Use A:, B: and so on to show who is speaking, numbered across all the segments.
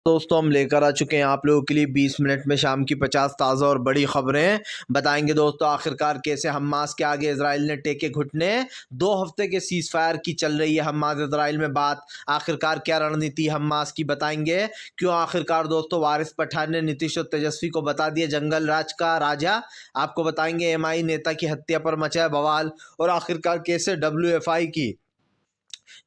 A: दोस्तों हम लेकर आ चुके हैं आप लोगों के लिए 20 मिनट में शाम की 50 ताज़ा और बड़ी खबरें बताएंगे। दोस्तों आखिरकार कैसे हमास के आगे इजराइल ने टेके घुटने। 2 हफ्ते के सीज फायर की चल रही है हमास इजराइल में बात। आखिरकार क्या रणनीति हमास की बताएंगे। क्यों आखिरकार दोस्तों वारिस पठान ने नीतीश और तेजस्वी को बता दिया जंगल राज का राजा। आपको बताएंगे एमआई नेता की हत्या पर मचा है बवाल। और आखिरकार कैसे WFI की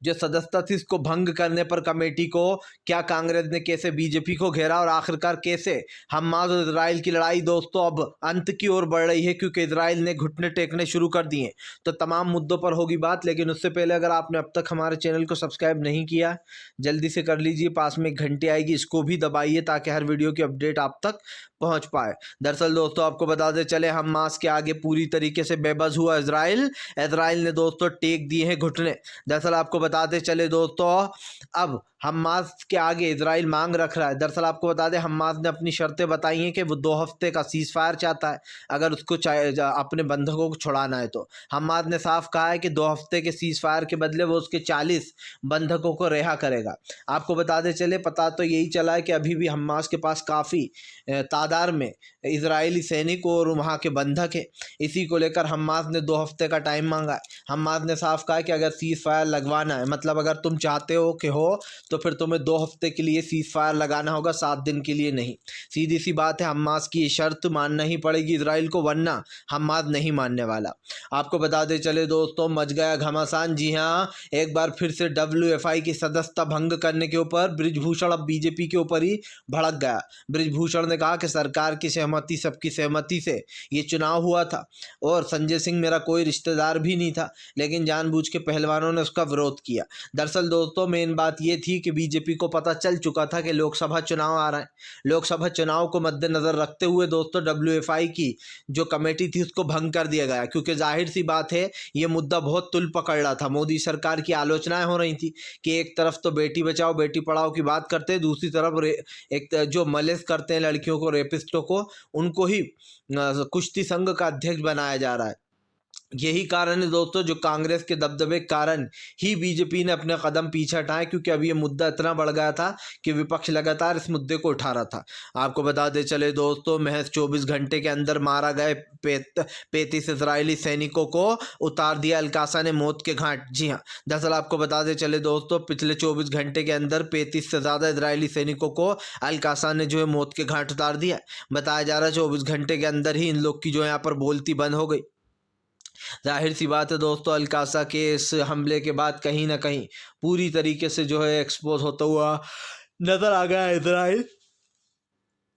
A: जो सदस्यता थी इसको भंग करने पर कमेटी को क्या कांग्रेस ने कैसे बीजेपी को घेरा। और आखिरकार कैसे हमास और इजराइल की लड़ाई दोस्तों अब अंत की ओर बढ़ रही है क्योंकि इजराइल ने घुटने टेकने शुरू कर दिए। तो तमाम मुद्दों पर होगी बात, लेकिन उससे पहले अगर आपने अब तक हमारे चैनल को सब्सक्राइब नहीं किया जल्दी से कर लीजिए। पास में एक घंटी आएगी, इसको भी दबाइए ताकि हर वीडियो की अपडेट आप तक पहुंच पाए। दरअसल दोस्तों आपको बता दें चले हमास के आगे पूरी तरीके से बेबस हुआ इजराइल ने दोस्तों टेक दिए हैं घुटने। दरअसल आपको बताते चले दोस्तों अब हमास के आगे इजराइल मांग रख रहा है। दरअसल आपको बता दें हमास ने अपनी शर्तें बताई हैं कि वो 2 हफ्ते का सीज फायर चाहता है अगर उसको अपने बंधकों को छुड़ाना है। तो हमास ने साफ कहा है कि 2 हफ्ते के सीज फायर के बदले वो उसके 40 बंधकों को रिहा करेगा। आपको बता दें चले पता तो यही चला है कि अभी भी हमास के पास काफ़ी तादाद में इजरायली सैनिक और वहाँ के बंधक है। इसी को लेकर हमास ने 2 हफ्ते का टाइम मांगा है। हमास ने साफ कहा कि अगर सीज फायर लगवाना है, मतलब अगर तुम चाहते हो कि हो तो फिर तुम्हें 2 हफ्ते के लिए सीज फायर लगाना होगा, 7 दिन के लिए नहीं। सीधी सी बात है, हमास की ये शर्त मानना ही पड़ेगी इजराइल को, वरना हमास नहीं मानने वाला। आपको बता दे चले दोस्तों मच गया घमासान। जी हाँ, एक बार फिर से WFI की सदस्यता भंग करने के ऊपर ब्रिजभूषण अब बीजेपी के ऊपर ही भड़क गया। ब्रिजभूषण ने कहा कि सरकार की सहमति, सबकी सहमति से ये चुनाव हुआ था और संजय सिंह मेरा कोई रिश्तेदार भी नहीं था, लेकिन जानबूझ के पहलवानों ने उसका विरोध किया। दरअसल दोस्तों मेन बात ये थी कि बीजेपी को पता चल चुका था कि लोकसभा चुनाव आ रहा है। लोकसभा चुनाव को मद्देनजर रखते हुए दोस्तों WFI की जो कमेटी थी उसको भंग कर दिया गया, क्योंकि जाहिर सी बात है ये मुद्दा बहुत तुल पकड़ रहा था। मोदी सरकार की आलोचनाएं हो रही थी कि एक तरफ तो बेटी बचाओ बेटी पढ़ाओ की बात करते हैं, दूसरी तरफ एक जो मलिस करते हैं लड़कियों को, रेपिस्टों को, उनको ही कुश्ती संघ का अध्यक्ष बनाया जा रहा है। यही कारण है दोस्तों जो कांग्रेस के दबदबे के कारण ही बीजेपी ने अपने कदम पीछे हटाए, क्योंककि अब ये मुद्दा इतना बढ़ गया था कि विपक्ष लगातार इस मुद्दे को उठा रहा था। आपको बता दे चले दोस्तों महज 24 घंटे के अंदर मारा गए 35 इजरायली सैनिकों को उतार दिया अल-कासा ने मौत के घाट। जी हाँ, दरअसल आपको बता दे चले दोस्तों पिछले 24 घंटे के अंदर 35 से ज़्यादा इजरायली सैनिकों को अल-कासा ने जो है मौत के घाट उतार दिया। बताया जा रहा है 24 घंटे के अंदर ही इन लोग की जो है यहाँ पर बोलती बंद हो गई। जाहिर सी बात है दोस्तों अल-कासा के इस हमले के बाद कहीं ना कहीं पूरी तरीके से जो है एक्सपोज होता हुआ नजर आ गया है इजराइल।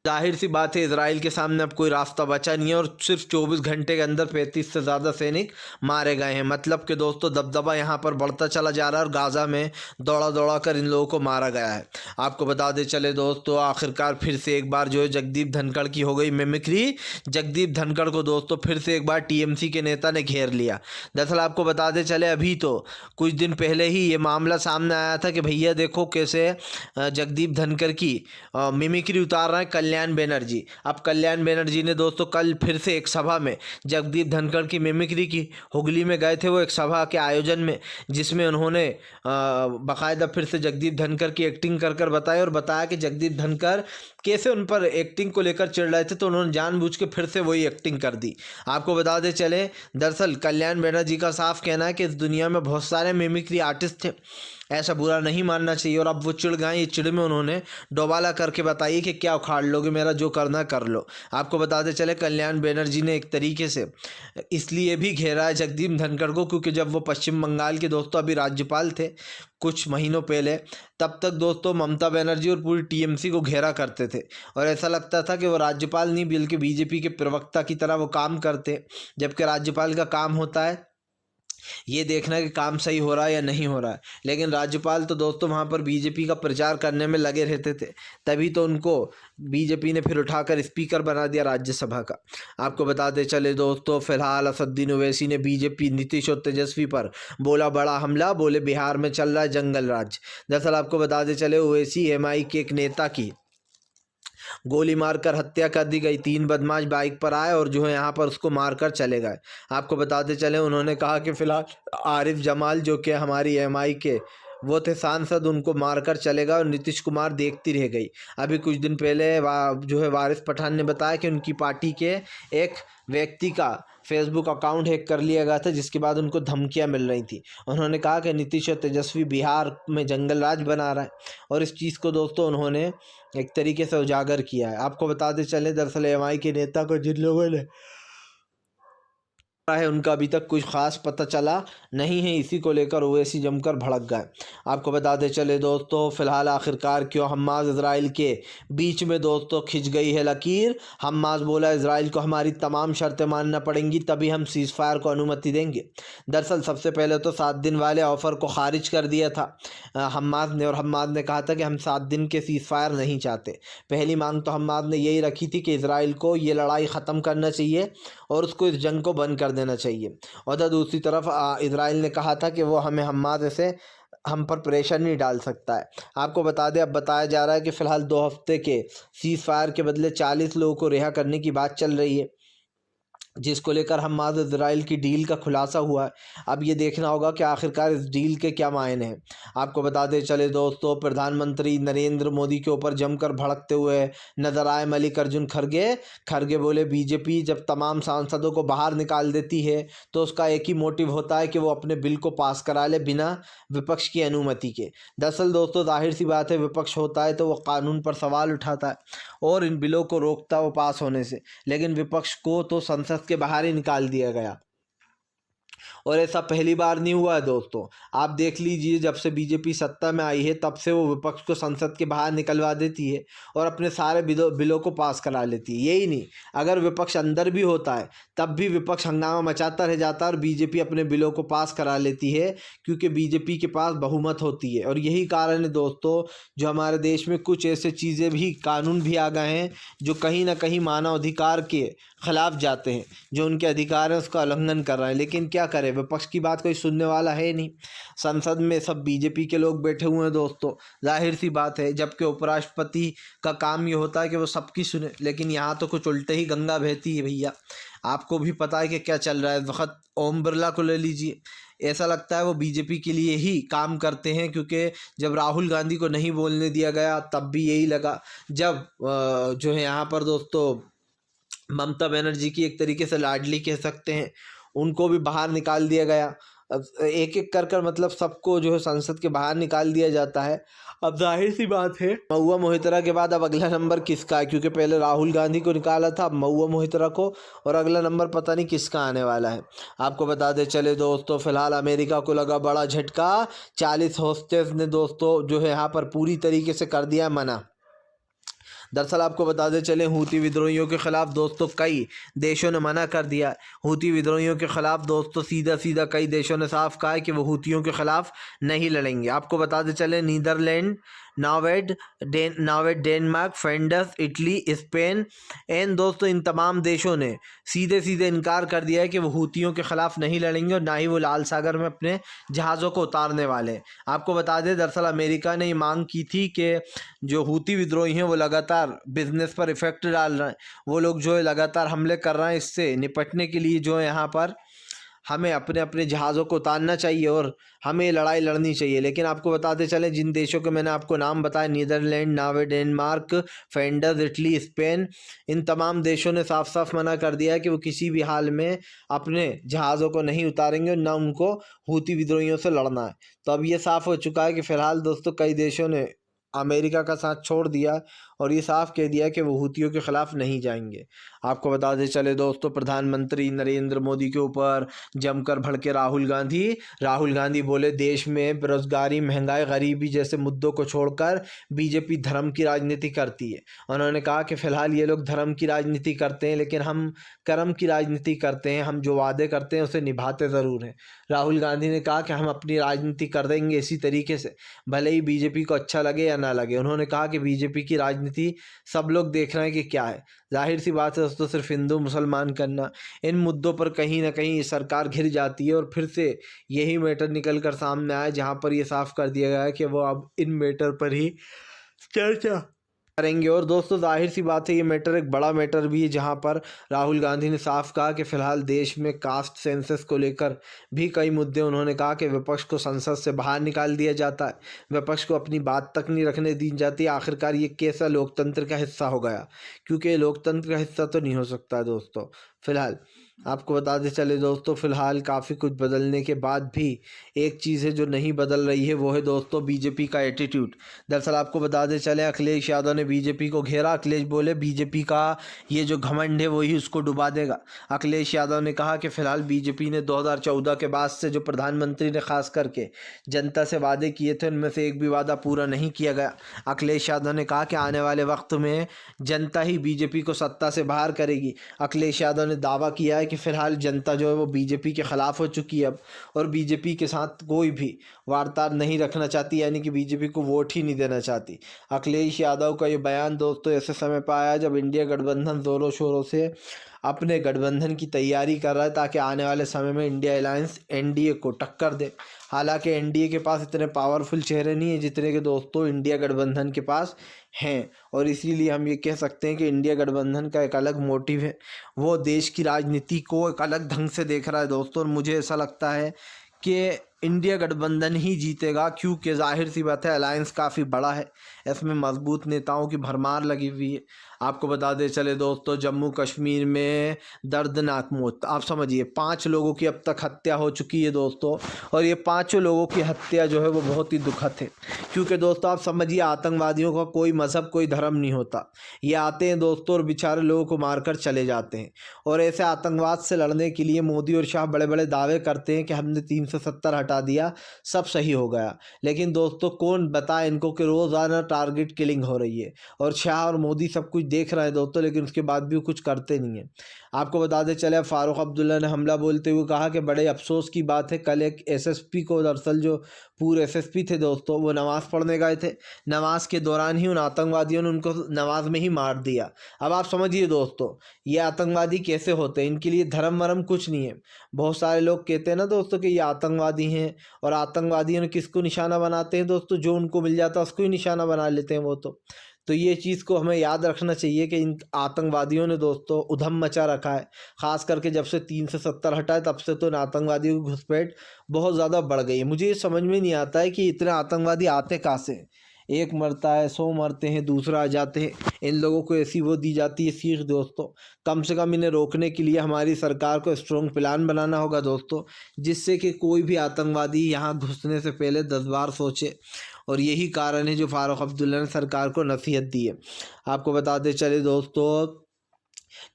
A: जाहिर सी बात है इजराइल के सामने अब कोई रास्ता बचा नहीं है और सिर्फ 24 घंटे के अंदर 35 से ज़्यादा सैनिक मारे गए हैं। मतलब कि दोस्तों दबदबा यहाँ पर बढ़ता चला जा रहा है और गाज़ा में दौड़ा दौड़ा कर इन लोगों को मारा गया है। आपको बता दें चले दोस्तों आखिरकार फिर से एक बार जो है जगदीप धनखड़ की हो गई मिमिक्री। जगदीप धनखड़ को दोस्तों फिर से एक बार TMC के नेता ने घेर लिया। दरअसल आपको बता दें चले अभी तो कुछ दिन पहले ही ये मामला सामने आया था कि भैया देखो कैसे जगदीप धनखड़ की मिमिक्री उतार रहे हैं कल्याण बनर्जी। अब कल्याण बनर्जी ने दोस्तों कल फिर से एक सभा में जगदीप धनखड़ की मिमिक्री की। हुगली में गए थे वो एक सभा के आयोजन में, जिसमें उन्होंने बाकायदा फिर से जगदीप धनखड़ की एक्टिंग कर बताया और बताया कि जगदीप धनखड़ कैसे उन पर एक्टिंग को लेकर चिढ़ रहे थे, तो उन्होंने जानबूझ के फिर से वही एक्टिंग कर दी। आपको बता दे चले दरअसल कल्याण बनर्जी का साफ कहना है कि इस दुनिया में बहुत सारे मिमिक्री आर्टिस्ट थे, ऐसा बुरा नहीं मानना चाहिए। और अब वो चिढ़ गए, ये चिढ़ में उन्होंने डोबाला करके बताइए कि क्या उखाड़ लोगे, मेरा जो करना कर लो। आपको बताते चले कल्याण बनर्जी ने एक तरीके से इसलिए भी घेरा है जगदीप धनखड़ को क्योंकि जब वो पश्चिम बंगाल के दोस्तों अभी राज्यपाल थे कुछ महीनों पहले, तब तक दोस्तों ममता बनर्जी और पूरी TMC को घेरा करते थे और ऐसा लगता था कि वो राज्यपाल नहीं बल्कि बीजेपी के प्रवक्ता की तरह वो काम करते, जबकि राज्यपाल का काम होता है ये देखना कि काम सही हो रहा है या नहीं हो रहा है। लेकिन राज्यपाल तो दोस्तों वहाँ पर बीजेपी का प्रचार करने में लगे रहते थे, तभी तो उनको बीजेपी ने फिर उठाकर स्पीकर बना दिया राज्यसभा का। आपको बताते चले दोस्तों फिलहाल असदुद्दीन ओवैसी ने बीजेपी नीतीश और तेजस्वी पर बोला बड़ा हमला, बोले बिहार में चल रहा है जंगल राज। दरअसल आपको बताते चले ओवैसी MI के एक नेता की गोली मारकर हत्या कर दी गई। 3 बदमाश बाइक पर आए और जो है यहाँ पर उसको मारकर चले गए। आपको बताते चले उन्होंने कहा कि फिलहाल आरिफ जमाल जो कि हमारी MI के वो थे सांसद, उनको मारकर चलेगा और नीतीश कुमार देखती रह गई। अभी कुछ दिन पहले जो है वारिस पठान ने बताया कि उनकी पार्टी के एक व्यक्ति का फेसबुक अकाउंट हैक कर लिया गया था, जिसके बाद उनको धमकियां मिल रही थी। उन्होंने कहा कि नीतीश और तेजस्वी बिहार में जंगल राज बना रहा है, और इस चीज़ को दोस्तों उन्होंने एक तरीके से उजागर किया है। आपको बताते चले, दरअसल एमआई के नेता को जिन लोगों ने है उनका अभी तक कुछ खास पता चला नहीं है, इसी को लेकर ओवैसी जमकर भड़क गए। आपको बताते चले दोस्तों, फिलहाल आखिरकार क्यों हमास इजराइल के बीच में दोस्तों खिंच गई है लकीर। हमास बोला इजराइल को हमारी तमाम शर्तें मानना पड़ेंगी, तभी हम सीज़ फायर को अनुमति देंगे। दरअसल सबसे पहले तो 7 दिन वाले ऑफर को खारिज कर दिया था हमास ने, और हमास ने कहा था कि हम 7 दिन के सीज़ फायर नहीं चाहते। पहली मांग तो हमास ने यही रखी थी कि इजराइल को ये लड़ाई ख़त्म करना चाहिए और उसको इस जंग को बंद कर देना चाहिए। और तो दूसरी तरफ इजराइल ने कहा था कि वो हमास से हम पर प्रेशर नहीं डाल सकता है। आपको बता दें, अब बताया जा रहा है कि फ़िलहाल 2 हफ्ते के सीज़ फायर के बदले 40 लोगों को रिहा करने की बात चल रही है, जिसको लेकर हमास इजराइल की डील का खुलासा हुआ है। अब ये देखना होगा कि आखिरकार इस डील के क्या मायने हैं। आपको बताते चले दोस्तों, प्रधानमंत्री नरेंद्र मोदी के ऊपर जमकर भड़कते हुए नजर आए मल्लिकार्जुन खड़गे बोले बीजेपी जब तमाम सांसदों को बाहर निकाल देती है तो उसका एक ही मोटिव होता है कि वो अपने बिल को पास करा ले बिना विपक्ष की अनुमति के। दरअसल दोस्तों जाहिर सी बात है, विपक्ष होता है तो वो कानून पर सवाल उठाता है और इन बिलों को रोकता वो पास होने से, लेकिन विपक्ष को तो संसद के बाहर ही निकाल दिया गया। और ऐसा पहली बार नहीं हुआ है दोस्तों, आप देख लीजिए, जब से बीजेपी सत्ता में आई है तब से वो विपक्ष को संसद के बाहर निकलवा देती है और अपने सारे बिलों को पास करा लेती है। यही नहीं, अगर विपक्ष अंदर भी होता है तब भी विपक्ष हंगामा मचाता रह जाता है और बीजेपी अपने बिलों को पास करा लेती है, क्योंकि बीजेपी के पास बहुमत होती है। और यही कारण है दोस्तों, जो हमारे देश में कुछ ऐसे चीज़ें भी, कानून भी आ गए हैं जो कहीं ना कहीं मानव अधिकार के खिलाफ जाते हैं, जो उनके अधिकार हैं उसका उल्लंघन कर रहे हैं। लेकिन क्या करें, विपक्ष की बात कोई सुनने वाला है नहीं। संसद में सब बीजेपी के लोग बैठे हुए हैं दोस्तों, जाहिर सी बात है, जबकि उपराष्ट्रपति का काम ये होता है कि वो सबकी सुने, लेकिन यहाँ तो कुछ उल्टे ही गंगा बहती है भैया। आपको भी पता है कि क्या चल रहा है। वक्त ओम बिरला को ले लीजिए, ऐसा लगता है वो बीजेपी के लिए ही काम करते हैं, क्योंकि जब राहुल गांधी को नहीं बोलने दिया गया तब भी यही लगा। जब जो है यहाँ पर दोस्तों ममता बनर्जी की एक तरीके से लाडली कह सकते हैं, उनको भी बाहर निकाल दिया गया। अब एक एक कर मतलब सबको जो है संसद के बाहर निकाल दिया जाता है। अब जाहिर सी बात है, महुआ मोहितरा के बाद अब अगला नंबर किसका है, क्योंकि पहले राहुल गांधी को निकाला था, अब महुआ मोहितरा को, और अगला नंबर पता नहीं किसका आने वाला है। आपको बताते चले दोस्तों, फिलहाल अमेरिका को लगा बड़ा झटका। 40 होस्टेस ने दोस्तों जो है यहाँ पर पूरी तरीके से कर दिया मना। दरअसल आपको बताते चले, हूती विद्रोहियों के खिलाफ दोस्तों कई देशों ने मना कर दिया। हूती विद्रोहियों के खिलाफ दोस्तों सीधा कई देशों ने साफ कहा है कि वो हूतियों के खिलाफ नहीं लड़ेंगे। आपको बताते चले, Netherlands, Norway, Denmark, France, Italy, Spain एन दोस्तों इन तमाम देशों ने सीधे इनकार कर दिया है कि वो हूतियों के खिलाफ नहीं लड़ेंगे और ना ही वो लाल सागर में अपने जहाज़ों को उतारने वाले हैं। आपको बता दें, दरअसल अमेरिका ने ये मांग की थी कि जो हूती विद्रोही हैं वो लगातार बिजनेस पर इफेक्ट डाल रहे हैं, वो लोग जो है लगातार हमले कर रहे हैं, इससे निपटने के लिए जो है यहाँ पर हमें अपने अपने जहाज़ों को उतारना चाहिए और हमें लड़ाई लड़नी चाहिए। लेकिन आपको बताते चलें, जिन देशों के मैंने आपको नाम बताया, Netherland, Norway, Denmark, France, Italy, Spain, इन तमाम देशों ने साफ साफ मना कर दिया है कि वो किसी भी हाल में अपने जहाज़ों को नहीं उतारेंगे और ना उनको हूती विद्रोहियों से लड़ना है। तो अब ये साफ़ हो चुका है कि फ़िलहाल दोस्तों कई देशों ने अमेरिका का साथ छोड़ दिया और ये साफ कह दिया कि वो हूतियों के खिलाफ नहीं जाएंगे। आपको बताते चले दोस्तों, प्रधानमंत्री नरेंद्र मोदी के ऊपर जमकर भड़के राहुल गांधी बोले देश में बेरोजगारी, महंगाई, गरीबी जैसे मुद्दों को छोड़कर बीजेपी धर्म की राजनीति करती है। उन्होंने कहा कि फ़िलहाल ये लोग धर्म की राजनीति करते हैं, लेकिन हम कर्म की राजनीति करते हैं, हम जो वादे करते हैं उसे निभाते ज़रूर हैं। राहुल गांधी ने कहा कि हम अपनी राजनीति कर देंगे इसी तरीके से, भले ही बीजेपी को अच्छा लगे या ना लगे। उन्होंने कहा कि बीजेपी की राजनीति सब लोग देख रहे हैं कि क्या है। जाहिर सी बात है दोस्तों, सिर्फ हिंदू मुसलमान करना, इन मुद्दों पर कहीं ना कहीं सरकार घिर जाती है और फिर से यही मैटर निकल कर सामने आया, जहां पर ये साफ कर दिया गया है कि वो अब इन मैटर पर ही चर्चा करेंगे। और दोस्तों जाहिर सी बात है ये मैटर एक बड़ा मैटर भी है, जहां पर राहुल गांधी ने साफ कहा कि फिलहाल देश में कास्ट सेंसस को लेकर भी कई मुद्दे उन्होंने कहा कि विपक्ष को संसद से बाहर निकाल दिया जाता है, विपक्ष को अपनी बात तक नहीं रखने दी जाती। आखिरकार ये कैसा लोकतंत्र का हिस्सा हो गया, क्योंकि ये लोकतंत्र का हिस्सा तो नहीं हो सकता दोस्तों। फिलहाल आपको बताते चले दोस्तों, फिलहाल काफ़ी कुछ बदलने के बाद भी एक चीज़ है जो नहीं बदल रही है, वो है दोस्तों बीजेपी का एटीट्यूड। दरअसल आपको बताते चले अखिलेश यादव ने बीजेपी को घेरा। अखिलेश बोले बीजेपी का ये जो घमंड है वही उसको डुबा देगा। अखिलेश यादव ने कहा कि फिलहाल बीजेपी ने 2014 के बाद से जो प्रधानमंत्री ने खास करके जनता से वादे किए थे उनमें से एक भी वादा पूरा नहीं किया गया। अखिलेश यादव ने कहा कि आने वाले वक्त में जनता ही बीजेपी को सत्ता से बाहर करेगी। अखिलेश यादव ने दावा किया है कि फिलहाल जनता जो है वो बीजेपी के ख़िलाफ़ हो चुकी है अब, और बीजेपी के साथ कोई भी वार्ता नहीं रखना चाहती, यानी कि बीजेपी को वोट ही नहीं देना चाहती। अखिलेश यादव का ये बयान दोस्तों ऐसे समय पर आया जब इंडिया गठबंधन ज़ोरों शोरों से अपने गठबंधन की तैयारी कर रहा है ताकि आने वाले समय में इंडिया अलायंस एनडीए को टक्कर दे। हालांकि एनडीए के पास इतने पावरफुल चेहरे नहीं है जितने के दोस्तों इंडिया गठबंधन के पास हैं, और इसीलिए हम ये कह सकते हैं कि इंडिया गठबंधन का एक अलग मोटिव है, वो देश की राजनीति को एक अलग ढंग से देख रहा है दोस्तों। और मुझे ऐसा लगता है कि इंडिया गठबंधन ही जीतेगा, क्योंकि जाहिर सी बात है अलायंस काफ़ी बड़ा है, इसमें मजबूत नेताओं की भरमार लगी हुई है। आपको बता दें चले दोस्तों, जम्मू कश्मीर में दर्दनाक मौत, आप समझिए 5 लोगों की अब तक हत्या हो चुकी है दोस्तों, और ये 5 लोगों की हत्या जो है वो बहुत ही दुखद है, क्योंकि दोस्तों आप समझिए आतंकवादियों का कोई मज़हब कोई धर्म नहीं होता। ये आते हैं दोस्तों और बेचारे लोगों को मारकर चले जाते हैं। और ऐसे आतंकवाद से लड़ने के लिए मोदी और शाह बड़े बड़े दावे करते हैं कि हमने 370 हटा दिया, सब सही हो गया। लेकिन दोस्तों कौन बताए इनको कि रोज़ाना टारगेट किलिंग हो रही है, और शाह और मोदी सब कुछ देख रहे हैं दोस्तों, लेकिन उसके बाद भी वो कुछ करते नहीं हैं। आपको बताते चले फारूक अब्दुल्ला ने हमला बोलते हुए कहा कि बड़े अफसोस की बात है, कल एक एसएसपी को, दरअसल जो पूरे एसएसपी थे दोस्तों, वो नमाज़ पढ़ने गए थे, नमाज के दौरान ही उन आतंकवादियों ने उनको नमाज में ही मार दिया। अब आप समझिए दोस्तों ये आतंकवादी कैसे होते हैं, इनके लिए धर्म वरम कुछ नहीं है। बहुत सारे लोग कहते हैं ना दोस्तों कि ये आतंकवादी हैं, और आतंकवादियों ने किसको निशाना बनाते हैं दोस्तों, जो उनको मिल जाता है उसको ही निशाना बना लेते हैं वो। तो ये चीज़ को हमें याद रखना चाहिए कि इन आतंकवादियों ने दोस्तों उधम मचा रखा है। ख़ास करके जब से 370 हटा है तब से तो इन आतंकवादियों की घुसपैठ बहुत ज़्यादा बढ़ गई है। मुझे ये समझ में नहीं आता है कि इतने आतंकवादी आते कहाँ से हैं। एक मरता है, 100 मरते हैं, दूसरा आ जाते हैं। इन लोगों को ऐसी वो दी जाती है सीख दोस्तों। कम से कम इन्हें रोकने के लिए हमारी सरकार को स्ट्रॉन्ग प्लान बनाना होगा दोस्तों, जिससे कि कोई भी आतंकवादी यहाँ घुसने से पहले 10 बार सोचे। और यही कारण है जो फारूक अब्दुल्ला ने सरकार को नसीहत दी है। आपको बताते चले दोस्तों,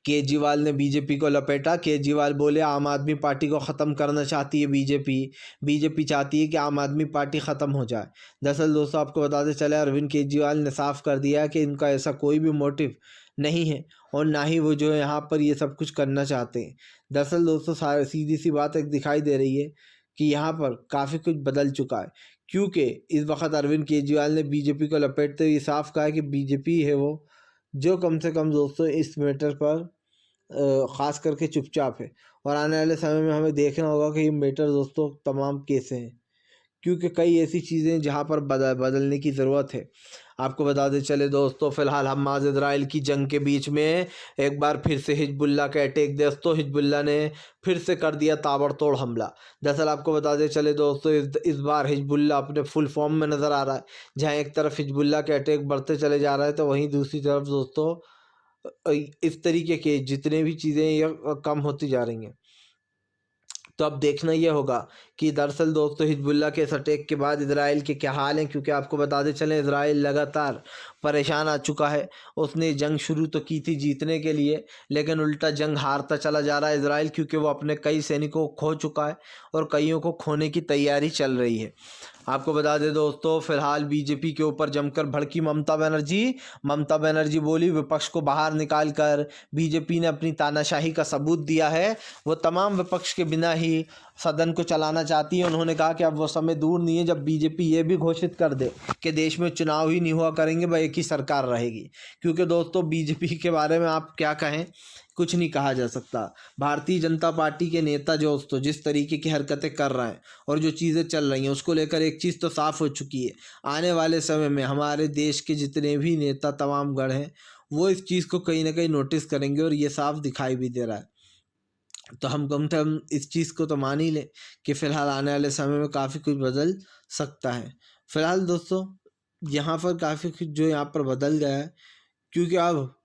A: केजरीवाल ने बीजेपी को लपेटा। केजरीवाल बोले आम आदमी पार्टी को ख़त्म करना चाहती है बीजेपी चाहती है कि आम आदमी पार्टी ख़त्म हो जाए। दरअसल दोस्तों आपको बताते चले अरविंद केजरीवाल ने साफ कर दिया कि इनका ऐसा कोई भी मोटिव नहीं है, और ना ही वो जो है यहाँ पर ये सब कुछ करना चाहते हैं। दरअसल दोस्तों सीधी सी बात एक दिखाई दे रही है कि यहाँ पर काफ़ी कुछ बदल चुका है, क्योंकि इस वक्त अरविंद केजरीवाल ने बीजेपी को लपेटते हुए साफ कहा है कि बीजेपी है वो जो कम से कम दोस्तों इस मैटर पर ख़ास करके चुपचाप है। और आने वाले समय में हमें देखना होगा कि ये मैटर दोस्तों तमाम कैसे हैं, क्योंकि कई ऐसी चीज़ें जहाँ पर बदलने की ज़रूरत है। आपको बताते चले दोस्तों, फिलहाल हमास इजराइल की जंग के बीच में एक बार फिर से हिजबुल्लाह का अटैक दोस्तों, हिजबुल्लाह ने फिर से कर दिया ताबड़तोड़ हमला। दरअसल आपको बताते चले दोस्तों इस बार हिजबुल्लाह अपने फुल फॉर्म में नज़र आ रहा है। जहाँ एक तरफ हिजबुल्लाह के अटैक बढ़ते चले जा रहे हैं, तो वहीं दूसरी तरफ दोस्तों इस तरीके के जितने भी चीज़ें ये कम होती जा रही हैं। तो अब देखना ये होगा कि दरअसल दोस्तों हिजबुल्लाह के इस अटैक के बाद इजराइल के क्या हाल हैं, क्योंकि आपको बताते चलें इजराइल लगातार परेशान आ चुका है। उसने जंग शुरू तो की थी जीतने के लिए, लेकिन उल्टा जंग हारता चला जा रहा है इजराइल, क्योंकि वो अपने कई सैनिकों को खो चुका है और कईयों को खोने की तैयारी चल रही है। आपको बता दें दोस्तों, फिलहाल बीजेपी के ऊपर जमकर भड़की ममता बनर्जी बोली विपक्ष को बाहर निकालकर बीजेपी ने अपनी तानाशाही का सबूत दिया है। वो तमाम विपक्ष के बिना ही सदन को चलाना चाहती है। उन्होंने कहा कि अब वो समय दूर नहीं है जब बीजेपी ये भी घोषित कर दे कि देश में चुनाव ही नहीं हुआ करेंगे, वह एक ही सरकार रहेगी। क्योंकि दोस्तों बीजेपी के बारे में आप क्या कहें, कुछ नहीं कहा जा सकता। भारतीय जनता पार्टी के नेता दोस्तों जिस तरीके की हरकतें कर रहे हैं और जो चीज़ें चल रही हैं उसको लेकर एक चीज़ तो साफ हो चुकी है, आने वाले समय में हमारे देश के जितने भी नेता तमाम गढ़ हैं वो इस चीज़ को कहीं ना कहीं नोटिस करेंगे और ये साफ दिखाई भी दे रहा है। तो हम कम से कम इस चीज़ को तो मान ही लें कि फ़िलहाल आने वाले समय में काफ़ी कुछ बदल सकता है। फ़िलहाल दोस्तों यहाँ पर काफ़ी कुछ जो यहाँ पर बदल गया है, क्योंकि अब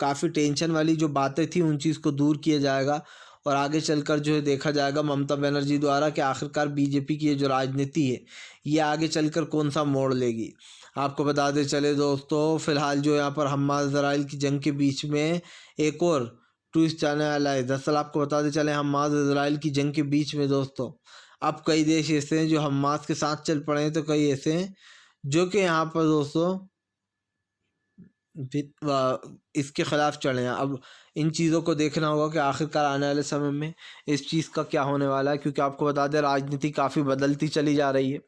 A: काफ़ी टेंशन वाली जो बातें थी उन चीज़ को दूर किया जाएगा और आगे चलकर जो है देखा जाएगा ममता बनर्जी द्वारा कि आखिरकार बीजेपी की ये जो राजनीति है ये आगे चलकर कौन सा मोड़ लेगी। आपको बता दें चले दोस्तों, फ़िलहाल जो यहाँ पर हमास इजराइल की जंग के बीच में एक और ट्विस्ट आने वाला है। दरअसल आपको बता दें चले हमास इजराइल की जंग के बीच में दोस्तों अब कई देश ऐसे हैं जो हमास के साथ चल पड़े हैं, तो कई ऐसे हैं जो कि यहाँ पर दोस्तों इसके ख़िलाफ़ चढ़े हैं। अब इन चीज़ों को देखना होगा कि आखिरकार आने वाले समय में इस चीज़ का क्या होने वाला है, क्योंकि आपको बता दें राजनीति काफ़ी बदलती चली जा रही है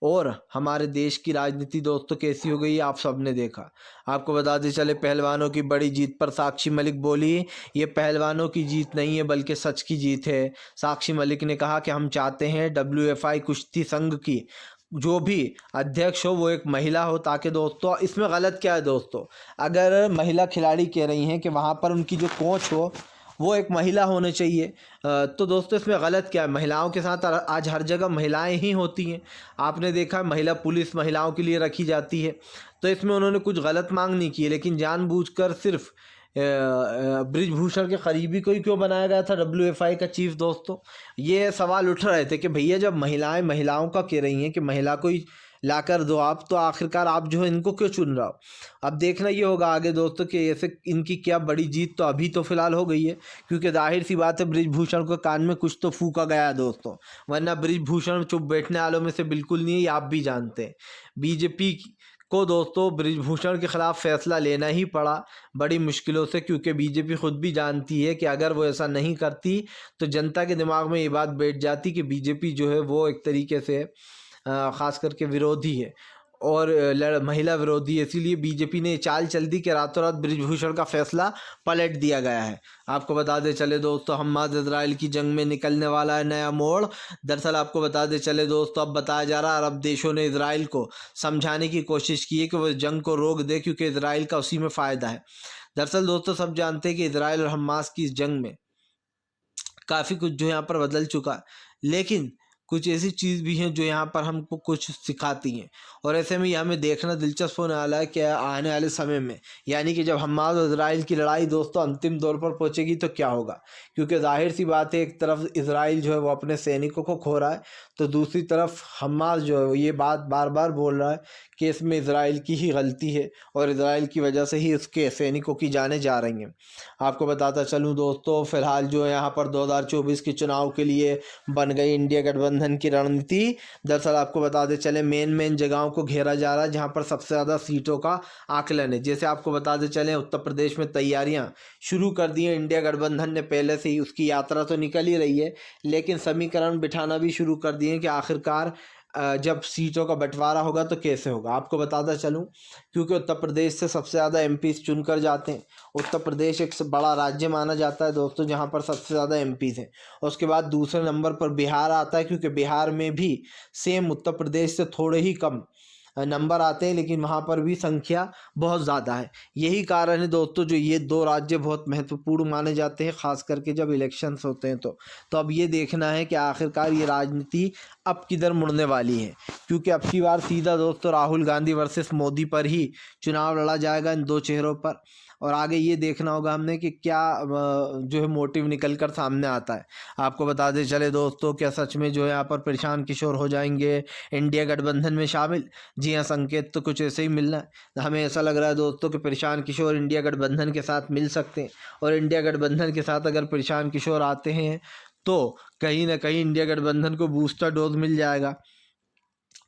A: और हमारे देश की राजनीति दोस्तों कैसी हो गई है आप सब ने देखा। आपको बता दें चले पहलवानों की बड़ी जीत पर साक्षी मलिक बोली ये पहलवानों की जीत नहीं है बल्कि सच की जीत है। साक्षी मलिक ने कहा कि हम चाहते हैं WFI कुश्ती संघ की जो भी अध्यक्ष हो वो एक महिला हो, ताकि दोस्तों इसमें गलत क्या है दोस्तों, अगर महिला खिलाड़ी कह रही हैं कि वहाँ पर उनकी जो कोच हो वो एक महिला होने चाहिए, तो दोस्तों इसमें गलत क्या है। महिलाओं के साथ आज हर जगह महिलाएं ही होती हैं। आपने देखा महिला पुलिस महिलाओं के लिए रखी जाती है, तो इसमें उन्होंने कुछ गलत मांग नहीं की है, लेकिन जानबूझकर सिर्फ बृजभूषण के करीबी को ही क्यों बनाया गया था WFI का चीफ। दोस्तों ये सवाल उठ रहे थे कि भैया जब महिलाएं महिलाओं का कह रही हैं कि महिला को ही लाकर दो आप, तो आखिरकार आप जो है इनको क्यों चुन रहे हो। अब देखना ये होगा आगे दोस्तों कि ऐसे इनकी क्या बड़ी जीत तो अभी तो फिलहाल हो गई है, क्योंकि जाहिर सी बात है बृजभूषण को कान में कुछ तो फूका गया है दोस्तों, वरना बृजभूषण चुप बैठने वालों में से बिल्कुल नहीं है, ये आप भी जानते हैं। बीजेपी को दोस्तों बृजभूषण के ख़िलाफ़ फैसला लेना ही पड़ा बड़ी मुश्किलों से, क्योंकि बीजेपी खुद भी जानती है कि अगर वो ऐसा नहीं करती तो जनता के दिमाग में ये बात बैठ जाती कि बीजेपी जो है वो एक तरीके से ख़ास करके विरोधी है और महिला विरोधी है। इसीलिए बीजेपी ने चाल चल दी कि रातों रात बृजभूषण का फैसला पलट दिया गया है। आपको बता दें चले दोस्तों हमास इजराइल की जंग में निकलने वाला है नया मोड़। दरअसल आपको बता दें चले दोस्तों अब बताया जा रहा है अरब देशों ने इजराइल को समझाने की कोशिश की है कि वो जंग को रोक दे, क्योंकि इजराइल का उसी में फ़ायदा है। दरअसल दोस्तों सब जानते हैं कि इजराइल और हमास की इस जंग में काफ़ी कुछ जो यहाँ पर बदल चुका है, लेकिन कुछ ऐसी चीज़ भी हैं जो यहाँ पर हमको कुछ सिखाती हैं और ऐसे में ये हमें देखना दिलचस्प होने वाला है कि आने वाले समय में, यानी कि जब हमास और इजराइल की लड़ाई दोस्तों अंतिम दौर पर पहुँचेगी तो क्या होगा। क्योंकि जाहिर सी बात है एक तरफ इजराइल जो है वो अपने सैनिकों को खो रहा है, तो दूसरी तरफ हमास जो है ये बात बार बार बोल रहा है कि इसमें इजराइल की ही गलती है और इजराइल की वजह से ही उसके सैनिकों की जानें जा रही हैं। आपको बताता चलूँ दोस्तों फ़िलहाल जो है यहाँ पर 2024 के चुनाव के लिए बन गई इंडिया गठबंधन की रणनीति। दरअसल आपको बताते चले मेन जगहों को घेरा जा रहा है जहाँ पर सबसे ज़्यादा सीटों का आकलन है। जैसे आपको बताते चले उत्तर प्रदेश में तैयारियाँ शुरू कर दी हैं इंडिया गठबंधन ने पहले से ही, उसकी यात्रा तो निकल ही रही है, लेकिन समीकरण बिठाना भी शुरू कर दिए कि आखिरकार जब सीटों का बंटवारा होगा तो कैसे होगा। आपको बताता चलूं क्योंकि उत्तर प्रदेश से सबसे ज़्यादा MPs चुनकर जाते हैं। उत्तर प्रदेश एक बड़ा राज्य माना जाता है दोस्तों जहां पर सबसे ज़्यादा MPs हैं। उसके बाद दूसरे नंबर पर बिहार आता है, क्योंकि बिहार में भी सेम उत्तर प्रदेश से थोड़े ही कम नंबर आते हैं, लेकिन वहाँ पर भी संख्या बहुत ज़्यादा है। यही कारण है दोस्तों जो ये दो राज्य बहुत महत्वपूर्ण माने जाते हैं, ख़ास करके जब इलेक्शंस होते हैं तो अब ये देखना है कि आखिरकार ये राजनीति अब किधर मुड़ने वाली है, क्योंकि अब की बार सीधा दोस्तों राहुल गांधी वर्सेस मोदी पर ही चुनाव लड़ा जाएगा, इन दो चेहरों पर। और आगे ये देखना होगा हमने कि क्या जो है मोटिव निकल कर सामने आता है। आपको बताते चले दोस्तों क्या सच में जो है यहाँ पर प्रशांत किशोर हो जाएंगे इंडिया गठबंधन में शामिल। जी हाँ, संकेत तो कुछ ऐसे ही मिल रहा है। हमें ऐसा लग रहा है दोस्तों कि प्रशांत किशोर इंडिया गठबंधन के साथ मिल सकते हैं, और इंडिया गठबंधन के साथ अगर प्रशांत किशोर आते हैं तो कहीं ना कहीं इंडिया गठबंधन को बूस्टर डोज मिल जाएगा।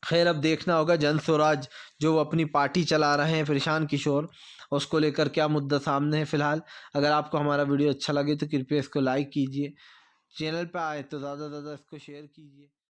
A: खैर अब देखना होगा जन स्वराज जो वो अपनी पार्टी चला रहे हैं प्रशांत किशोर, उसको लेकर क्या मुद्दा सामने है। फिलहाल अगर आपको हमारा वीडियो अच्छा लगे तो कृपया इसको लाइक कीजिए, चैनल पे आए तो ज़्यादा से ज़्यादा इसको शेयर कीजिए।